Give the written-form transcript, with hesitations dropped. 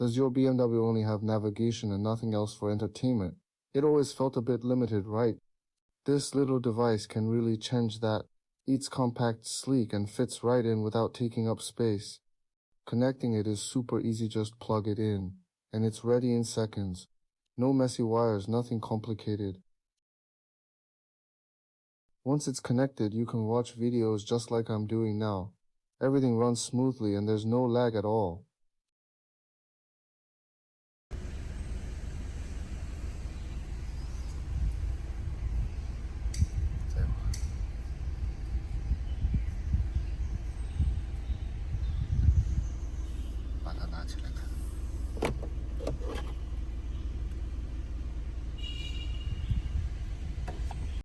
Does your BMW only have navigation and nothing else for entertainment? It always felt a bit limited, right? This little device can really change that. It's compact, sleek, and fits right in without taking up space. Connecting it is super easy, just plug it in, and it's ready in seconds. No messy wires, nothing complicated. Once it's connected, you can watch videos just like I'm doing now. Everything runs smoothly and there's no lag at all.